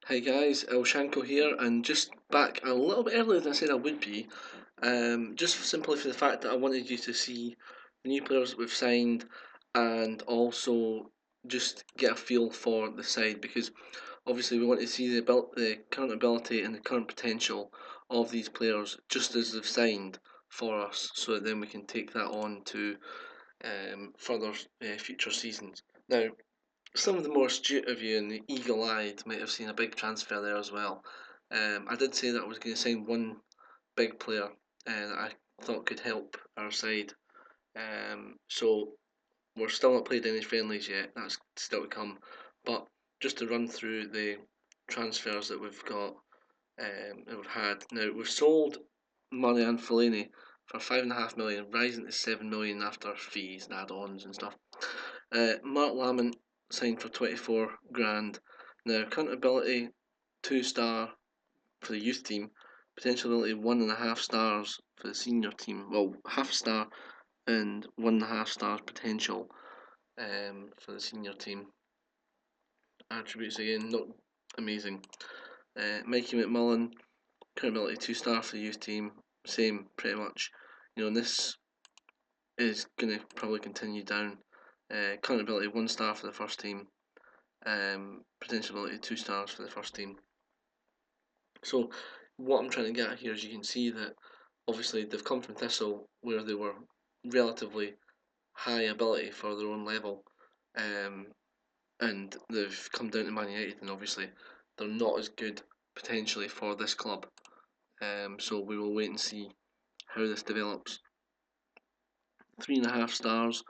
Hi guys, Elshanko here, and just back a little bit earlier than I said I would be, just simply for the fact that I wanted you to see the new players that we've signed, and also just get a feel for the side, because obviously we want to see the current ability and the current potential of these players just as they've signed for us, so that then we can take that on to further future seasons. Now, some of the more astute of you and the eagle-eyed might have seen a big transfer there as well. I did say that I was going to sign one big player that I thought could help our side. So we're still not played any friendlies yet. That's still to come. But just to run through the transfers that we've got, that we've had now, we've sold Marianne Fellaini for 5.5 million, rising to 7 million after fees and add-ons and stuff. Mark Lamont signed for 24 grand. Now, current ability 2 star for the youth team, potential ability 1.5 stars for the senior team. Well, half a star and 1.5 stars potential for the senior team. Attributes again, not amazing. Mikey McMullen, current ability 2 star for the youth team, same pretty much. And this is going to probably continue down. Current ability 1 star for the first team, potential ability 2 stars for the first team. So what I'm trying to get at here is you can see that obviously they've come from Thistle where they were relatively high ability for their own level, and they've come down to Man United, and obviously they're not as good potentially for this club. So we will wait and see how this develops. 3.5 stars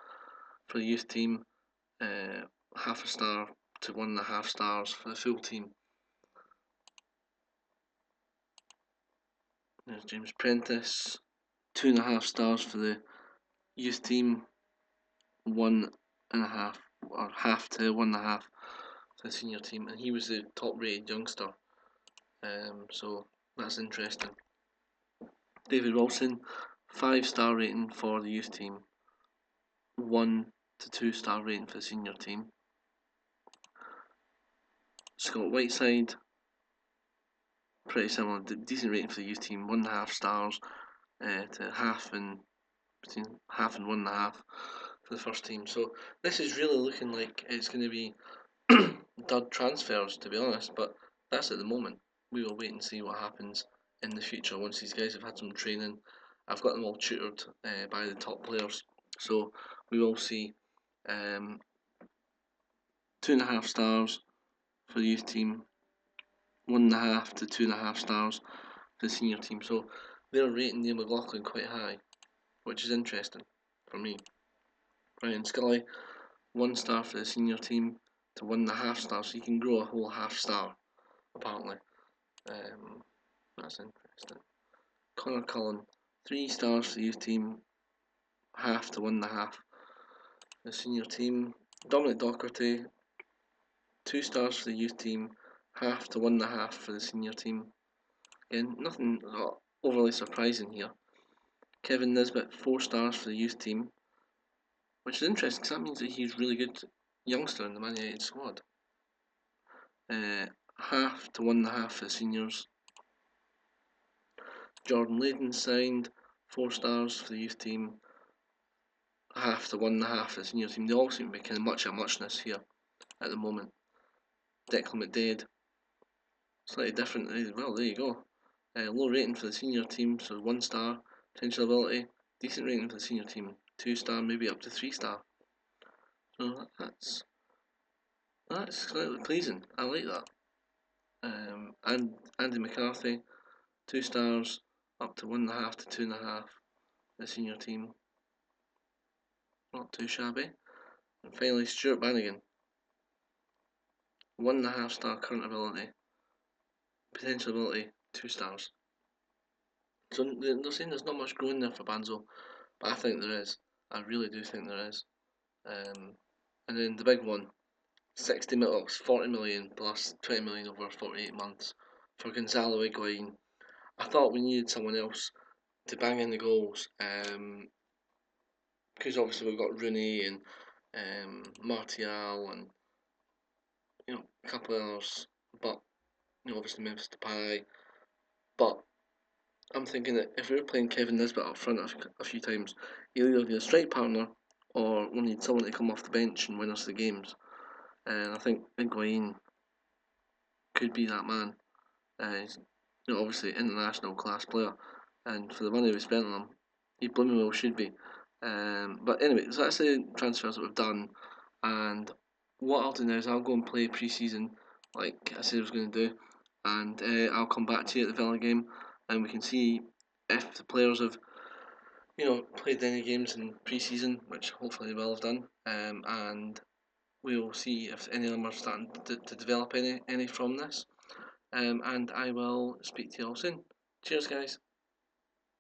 for the youth team, half a star to 1.5 stars for the full team. There's James Prentice, 2.5 stars for the youth team, 1.5 or half to 1.5 for the senior team, and he was the top rated youngster. So that's interesting. David Wilson, 5 star rating for the youth team, 1 to 2 star rating for the senior team. Scott Whiteside, pretty similar, decent rating for the youth team, 1.5 stars to between half and 1.5 for the first team. So this is really looking like it's going to be dud transfers, to be honest, but that's at the moment. We will wait and see what happens in the future once these guys have had some training. I've got them all tutored by the top players, so we will see. 2.5 stars for the youth team, 1.5 to 2.5 stars for the senior team. So they're rating Neil McLaughlin quite high, which is interesting for me. Ryan Scully, 1 star for the senior team to 1.5 stars, so you can grow a whole half star apparently. That's interesting. Connor Cullen, 3 stars for the youth team, half to 1.5 for the senior team. Dominic Docherty, 2 stars for the youth team, half to 1.5 for the senior team. Again, nothing overly surprising here. Kevin Nisbet, 4 stars for the youth team, which is interesting because that means that he's really good youngster in the Man United squad. Half to 1.5 for the seniors. Jordan Layden signed, 4 stars for the youth team, half to 1.5 for the senior team. They all seem to be kind of much of a muchness here at the moment. Declan McDade, slightly different. Well, there you go. Low rating for the senior team, so 1 star, potential ability. Decent rating for the senior team, 2 star, maybe up to 3 star. So that's slightly pleasing. I like that. And Andy McCarthy, 2 stars, up to 1.5 to 2.5 for the senior team. Not too shabby. And finally, Stuart Bannigan, 1.5 star current ability, potential ability 2 stars. So they're saying there's not much growing there for Banzo, but I think there is. I really do think there is. And then the big one, 40 million plus 20 million over 48 months for Gonzalo Higuain. I thought we needed someone else to bang in the goals, because obviously we've got Rooney and Martial and a couple of others, but obviously Memphis Depay. But I'm thinking that if we were playing Kevin Nisbet up front a few times, he'll either be a strike partner or we'll need someone to come off the bench and win us the games. And I think Higuain could be that man. He's obviously international class player, and for the money we spent on him, he blooming well should be. But anyway, so that's the transfers that we've done, and what I'll do now is I'll go and play pre-season, like I said I was going to do, and I'll come back to you at the Villa game, and we can see if the players have played any games in pre-season, which hopefully they will have done, and we'll see if any of them are starting to develop any from this. And I will speak to you all soon. Cheers, guys.